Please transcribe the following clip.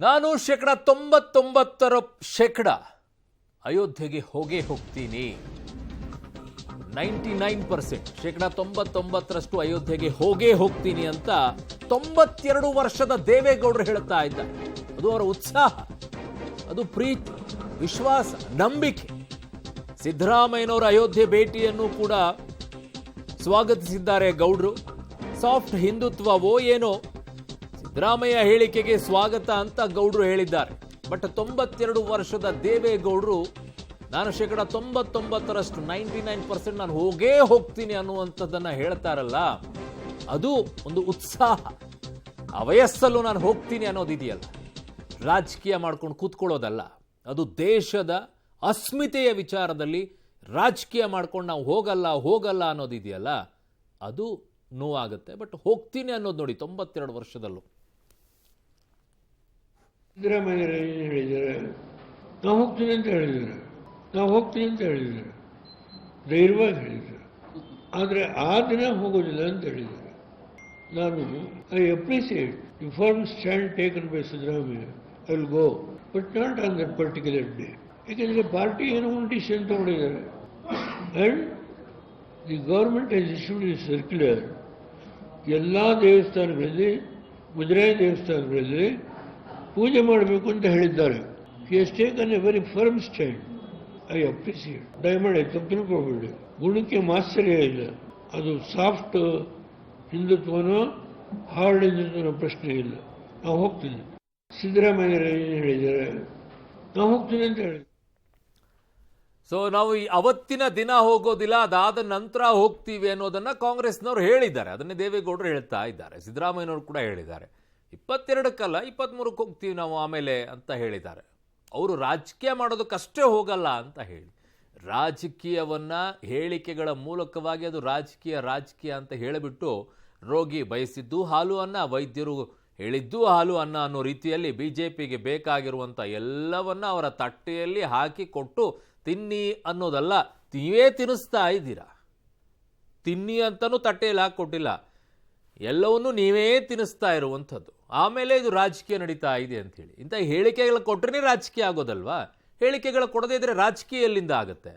ನಾನು 99% ಅಯೋಧ್ಯೆಗೆ ಹೋಗ್ತೀನಿ. 99% ಅಯೋಧ್ಯೆಗೆ ಹೋಗ್ತೀನಿ ಅಂತ 92 ವರ್ಷದ ದೇವೇಗೌಡರು ಹೇಳ್ತಾ ಇದ್ದಾರೆ. ಅದು ಅವರ ಉತ್ಸಾಹ, ಅದು ಪ್ರೀತಿ, ವಿಶ್ವಾಸ, ನಂಬಿಕೆ. ಸಿದ್ದರಾಮಯ್ಯನವರ ಅಯೋಧ್ಯೆ ಭೇಟಿಯನ್ನು ಕೂಡ ಸ್ವಾಗತಿಸಿದ್ದಾರೆ ಗೌಡ್ರು. ಸಾಫ್ಟ್ ಹಿಂದುತ್ವವೋ ಏನೋ, ಸಿದ್ದರಾಮಯ್ಯ ಹೇಳಿಕೆಗೆ ಸ್ವಾಗತ ಅಂತ ಗೌಡ್ರು ಹೇಳಿದ್ದಾರೆ. ಬಟ್ 92 ವರ್ಷದ ದೇವೇಗೌಡರು ನಾನು 99% ನಾನು ಹೋಗ್ತೀನಿ ಅನ್ನುವಂಥದ್ದನ್ನ ಹೇಳ್ತಾರಲ್ಲ, ಅದು ಒಂದು ಉತ್ಸಾಹ. ಆ ವಯಸ್ಸಲ್ಲೂ ನಾನು ಹೋಗ್ತೀನಿ ಅನ್ನೋದಿದೆಯಲ್ಲ, ರಾಜಕೀಯ ಮಾಡ್ಕೊಂಡು ಕೂತ್ಕೊಳ್ಳೋದಲ್ಲ. ಅದು ದೇಶದ ಅಸ್ಮಿತೆಯ ವಿಚಾರದಲ್ಲಿ ರಾಜಕೀಯ ಮಾಡ್ಕೊಂಡು ನಾವು ಹೋಗಲ್ಲ ಅನ್ನೋದಿದೆಯಲ್ಲ, ಅದು ನೋವಾಗುತ್ತೆ. ಬಟ್ ಹೋಗ್ತೀನಿ ಅನ್ನೋದು ನೋಡಿ 92 ವರ್ಷದಲ್ಲೂ. ಸಿದ್ದರಾಮಯ್ಯ ಹೇಳಿದ್ದಾರೆ, ನಾವು ಹೋಗ್ತೀನಿ ಅಂತ ಹೇಳಿದ್ದಾರೆ, ಧೈರ್ಯವಾಗಿ ಹೇಳಿದ್ದಾರೆ. ಆದರೆ ಆ ದಿನ ಹೋಗೋದಿಲ್ಲ ಅಂತ ಹೇಳಿದ್ದಾರೆ. ನಾನು I appreciate the firm stand taken by Siddaramaiah. I will go, but not on that particular day. ಯಾಕೆಂದರೆ ಪಾರ್ಟಿ ಏನೋ ಒಂದು ಡಿಸಿಷನ್ ತಗೊಂಡಿದ್ದಾರೆ. And the government has issued A circular. ಎಲ್ಲ ದೇವಸ್ಥಾನಗಳಲ್ಲಿ, ಮುಜರಾಯಿ ದೇವಸ್ಥಾನಗಳಲ್ಲಿ ಪೂಜೆ ಮಾಡಬೇಕು ಅಂತ ಹೇಳಿದ್ದಾರೆ. He has taken A very firm stand. I appreciate. ದಯಮಾಡಿ ತಪ್ಪು ತಿಳ್ಕೊಬೇಡಿ, ಗುಣಕ್ಕೆ ಮಾತ್ಸರ್ಯ ಇಲ್ಲ. ಅದು ಸಾಫ್ಟ್ ಹಿಂದುತ್ವನೋ ಹಾರ್ಡ್ ಹಿಂದುತ್ವನೋ ಪ್ರಶ್ನೆ ಇಲ್ಲ. ನಾವು ಹೋಗ್ತೀನಿ. ಸಿದ್ದರಾಮಯ್ಯ ಹೇಳಿದ್ದಾರೆ, ನಾವು ಹೋಗ್ತೀನಿ ಅಂತ ಹೇಳಿದ್ರು. ಸೊ ನಾವು ಅವತ್ತಿನ ದಿನ ಹೋಗೋದಿಲ್ಲ, ಅದಾದ ನಂತರ ಹೋಗ್ತೀವಿ ಅನ್ನೋದನ್ನ ಕಾಂಗ್ರೆಸ್ನವ್ರು ಹೇಳಿದ್ದಾರೆ. ಅದನ್ನೇ ದೇವೇಗೌಡರು ಹೇಳ್ತಾ ಇದ್ದಾರೆ. ಸಿದ್ದರಾಮಯ್ಯನವರು ಕೂಡ ಹೇಳಿದ್ದಾರೆ, 22ಕ್ಕಲ್ಲ 23ಕ್ಕೆ ಹೋಗ್ತೀವಿ ನಾವು ಆಮೇಲೆ ಅಂತ ಹೇಳಿದ್ದಾರೆ. ಅವರು ರಾಜಕೀಯ ಮಾಡೋದಕ್ಕಷ್ಟೇ ಹೋಗಲ್ಲ ಅಂತ ಹೇಳಿ, ರಾಜಕೀಯವನ್ನ ಹೇಳಿಕೆಗಳ ಮೂಲಕವಾಗಿ ಅದು ರಾಜಕೀಯ ಅಂತ ಹೇಳಿಬಿಟ್ಟು, ರೋಗಿ ಬಯಸಿದ್ದು ಹಾಲು ಅನ್ನ, ವೈದ್ಯರು ಹೇಳಿದ್ದು ಹಾಲು ಅನ್ನ ಅನ್ನೋ ರೀತಿಯಲ್ಲಿ ಬಿಜೆಪಿಗೆ ಬೇಕಾಗಿರುವಂಥ ಎಲ್ಲವನ್ನ ಅವರ ತಟ್ಟೆಯಲ್ಲಿ ಹಾಕಿ ಕೊಟ್ಟು ತಿನ್ನಿ ಅನ್ನೋದಲ್ಲ. ನೀವೇ ತಿನ್ನಿಸ್ತಾ ಇದ್ದೀರಾ. ತಿನ್ನಿ ಅಂತಲೂ ತಟ್ಟೆಯಲ್ಲಿ ಹಾಕಿಕೊಟ್ಟಿಲ್ಲ, ಎಲ್ಲವನ್ನೂ ನೀವೇ ತಿನ್ನಿಸ್ತಾ ಇರುವಂಥದ್ದು. ಆಮೇಲೆ ಇದು ರಾಜಕೀಯ ನಡೀತಾ ಇದೆ ಅಂಥೇಳಿ ಇಂಥ ಹೇಳಿಕೆಗಳು ಕೊಟ್ಟರೆ ರಾಜಕೀಯ ಆಗೋದಲ್ವಾ? ಹೇಳಿಕೆಗಳು ಕೊಡದೇ ಇದ್ರೆ ರಾಜಕೀಯ ಎಲ್ಲಿಂದ ಆಗುತ್ತೆ?